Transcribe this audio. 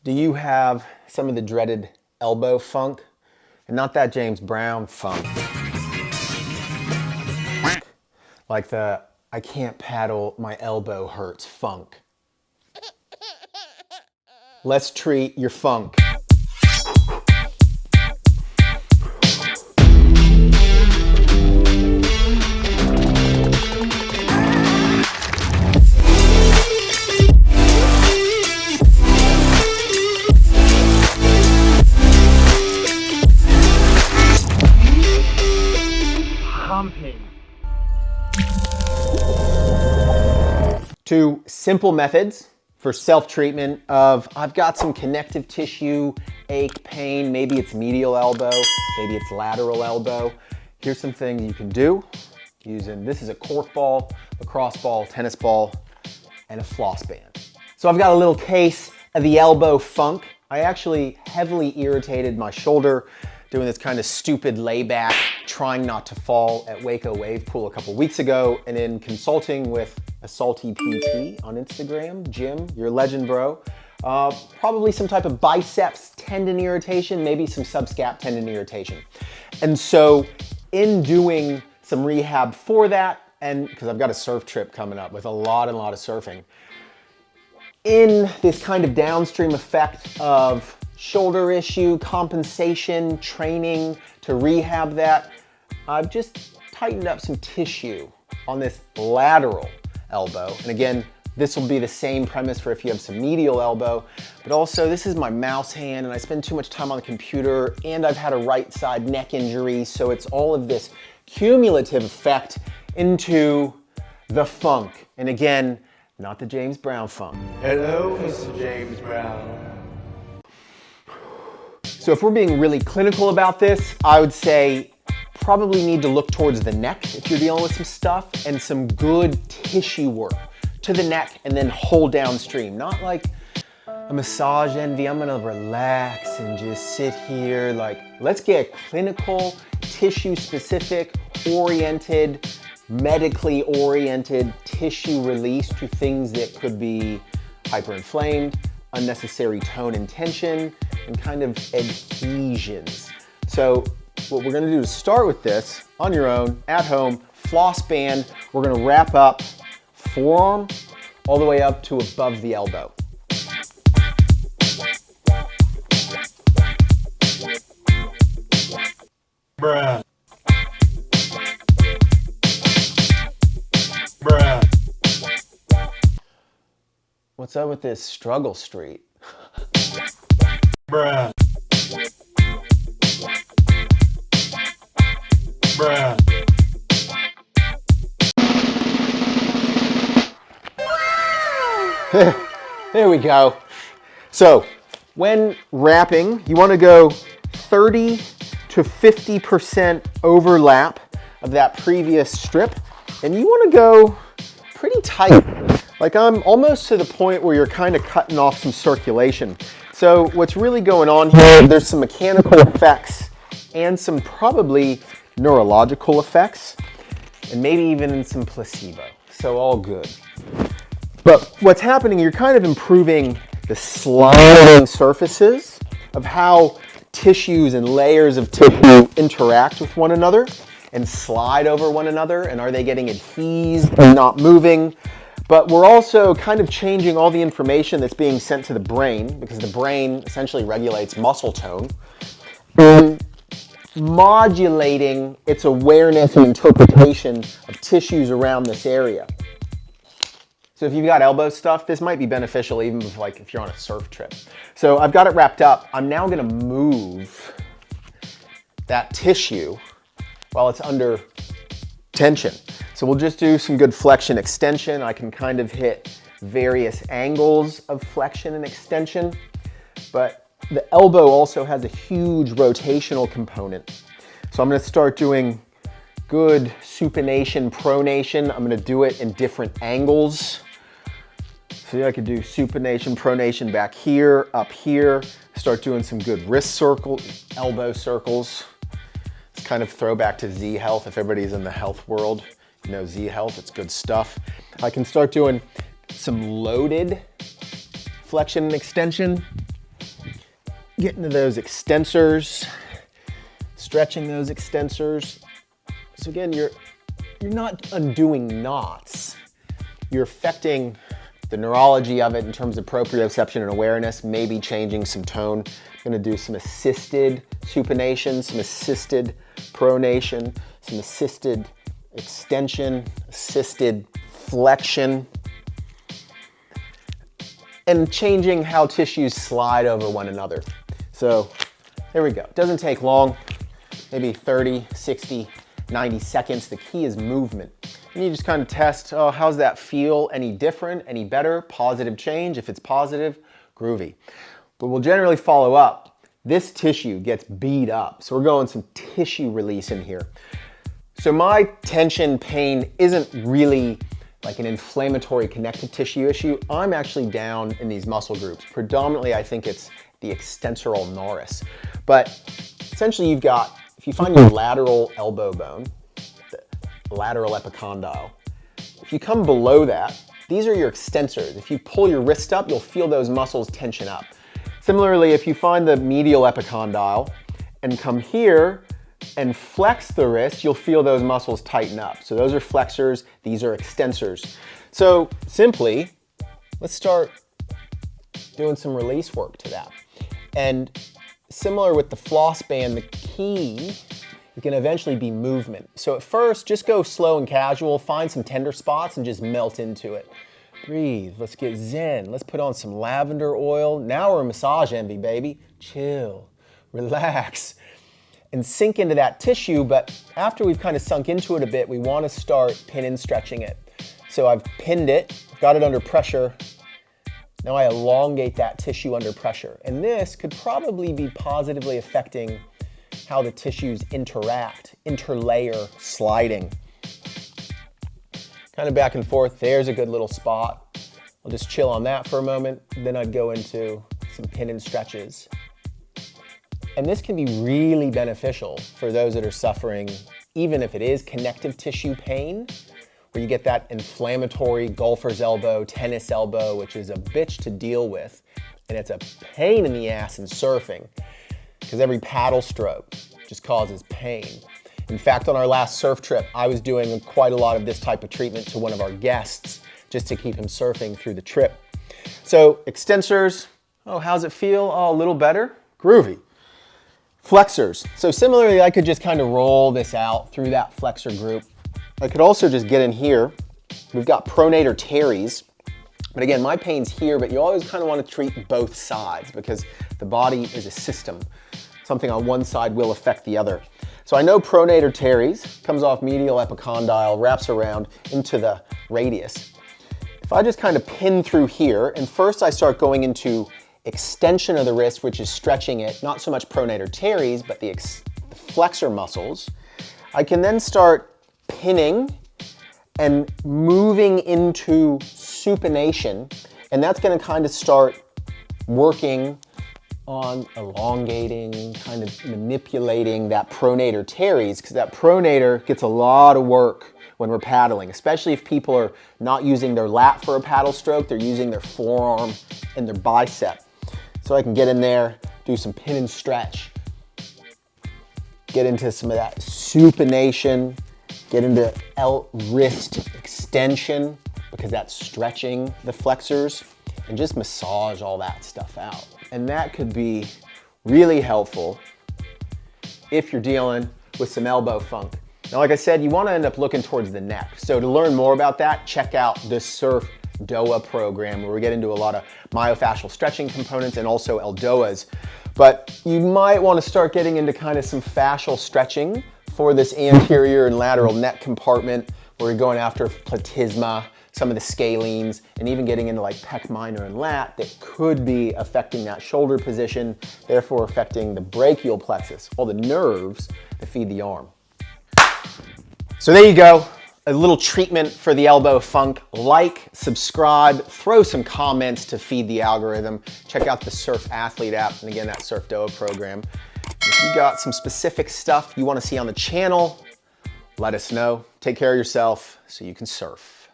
Do you have some of the dreaded elbow funk? And not that James Brown funk. Like the I can't paddle, my elbow hurts funk. Let's treat your funk. Two simple methods for self-treatment of I've got some connective tissue, ache, pain, maybe it's medial elbow, maybe it's lateral elbow. Here's some things you can do using, this is a cork ball, lacrosse ball, tennis ball, and a floss band. So I've got a little case of the elbow funk. I actually heavily irritated my shoulder doing this kind of stupid layback, trying not to fall at Waco Wave Pool a couple weeks ago, and in consulting with a salty PT on Instagram, Jim, you're a legend, bro. Probably some type of biceps tendon irritation, maybe some subscap tendon irritation. And so in doing some rehab for that, and because I've got a surf trip coming up with a lot of surfing, in this kind of downstream effect of shoulder issue, compensation, training to rehab that, I've just tightened up some tissue on this lateral elbow. And again, this will be the same premise for if you have some medial elbow, but also this is my mouse hand and I spend too much time on the computer and I've had a right side neck injury. So it's all of this cumulative effect into the funk. And again, not the James Brown funk. Hello, Mr. James Brown. So if we're being really clinical about this, I would say probably need to look towards the neck if you're dealing with some stuff and some good tissue work to the neck and then hold downstream. Not like a massage envy, I'm gonna relax and just sit here. Like, let's get clinical, tissue specific, oriented, medically oriented tissue release to things that could be hyperinflamed, unnecessary tone and tension, and kind of adhesions. So what we're gonna do is start with this on your own, at home, floss band. We're gonna wrap up forearm all the way up to above the elbow. Bruh. Bruh. What's up with this struggle street? Bruh. Bruh. There we go. So when wrapping, you want to go 30 to 50% overlap of that previous strip, and you want to go pretty tight. Like I'm almost to the point where you're kind of cutting off some circulation. So what's really going on here, there's some mechanical effects and some probably neurological effects, and maybe even some placebo. So all good. But what's happening, you're kind of improving the sliding surfaces of how tissues and layers of tissue interact with one another and slide over one another, and are they getting adhesed and not moving? But we're also kind of changing all the information that's being sent to the brain, because the brain essentially regulates muscle tone, and modulating its awareness and interpretation of tissues around this area. So if you've got elbow stuff, this might be beneficial even if you're on a surf trip. So I've got it wrapped up. I'm now gonna move that tissue while it's under tension. So we'll just do some good flexion extension. I can kind of hit various angles of flexion and extension, but the elbow also has a huge rotational component. So I'm gonna start doing good supination, pronation. I'm gonna do it in different angles. So I could do supination, pronation back here, up here, start doing some good wrist circles, elbow circles. It's kind of throwback to Z Health. If everybody's in the health world, you know Z Health, it's good stuff. I can start doing some loaded flexion and extension. get into those extensors, stretching those extensors. So again, you're not undoing knots. You're affecting the neurology of it in terms of proprioception and awareness, maybe changing some tone. I'm gonna do some assisted supination, some assisted pronation, some assisted extension, assisted flexion, and changing how tissues slide over one another. So there we go. It doesn't take long, maybe 30, 60, 90 seconds. The key is movement. And you just kind of test, oh, how's that feel? Any different, any better? Positive change. If it's positive, groovy. But we'll generally follow up. This tissue gets beat up. So we're going some tissue release in here. So my tension pain isn't really like an inflammatory connective tissue issue. I'm actually down in these muscle groups. Predominantly, I think it's the extensoral naris. But essentially you've got, if you find your lateral elbow bone, the lateral epicondyle, if you come below that, these are your extensors. If you pull your wrist up, you'll feel those muscles tension up. Similarly, if you find the medial epicondyle and come here and flex the wrist, you'll feel those muscles tighten up. So those are flexors, these are extensors. So simply, let's start doing some release work to that. And similar with the floss band, the key is going to eventually be movement. So at first, just go slow and casual, find some tender spots and just melt into it. Breathe, let's get zen. Let's put on some lavender oil. Now we're massage envy, baby. Chill, relax, and sink into that tissue. But after we've kind of sunk into it a bit, we want to start pin and stretching it. So I've pinned it, got it under pressure. Now I elongate that tissue under pressure. And this could probably be positively affecting how the tissues interact, interlayer, sliding. Kind of back and forth, there's a good little spot. I'll just chill on that for a moment. Then I'd go into some pin and stretches. And this can be really beneficial for those that are suffering, even if it is connective tissue pain, where you get that inflammatory golfer's elbow, tennis elbow, which is a bitch to deal with. And it's a pain in the ass in surfing because every paddle stroke just causes pain. In fact, on our last surf trip, I was doing quite a lot of this type of treatment to one of our guests just to keep him surfing through the trip. So extensors, oh, how's it feel? Oh, a little better, groovy. Flexors, so similarly, I could just kind of roll this out through that flexor group. I could also just get in here. We've got pronator teres, but again, my pain's here, but you always kind of want to treat both sides because the body is a system. Something on one side will affect the other. So I know pronator teres comes off medial epicondyle, wraps around into the radius. If I just kind of pin through here, and first I start going into extension of the wrist, which is stretching it, not so much pronator teres, but the flexor muscles, I can then start pinning and moving into supination, and that's going to kind of start working on elongating, kind of manipulating that pronator teres, because that pronator gets a lot of work when we're paddling, especially if people are not using their lat for a paddle stroke, they're using their forearm and their bicep. So I can get in there, do some pin and stretch, get into some of that supination, get into wrist extension, because that's stretching the flexors, and just massage all that stuff out. And that could be really helpful if you're dealing with some elbow funk. Now, like I said, you want to end up looking towards the neck. So to learn more about that, check out the Surf DOA program, where we get into a lot of myofascial stretching components and also LDOAs. But you might want to start getting into kind of some fascial stretching for this anterior and lateral neck compartment, where you're going after platysma, some of the scalenes, and even getting into like pec minor and lat that could be affecting that shoulder position, therefore affecting the brachial plexus, all the nerves that feed the arm. So there you go, a little treatment for the elbow funk. Like, subscribe, throw some comments to feed the algorithm. Check out the Surf Athlete app, and again, that Surf DOA program. If you got some specific stuff you want to see on the channel, let us know. Take care of yourself so you can surf.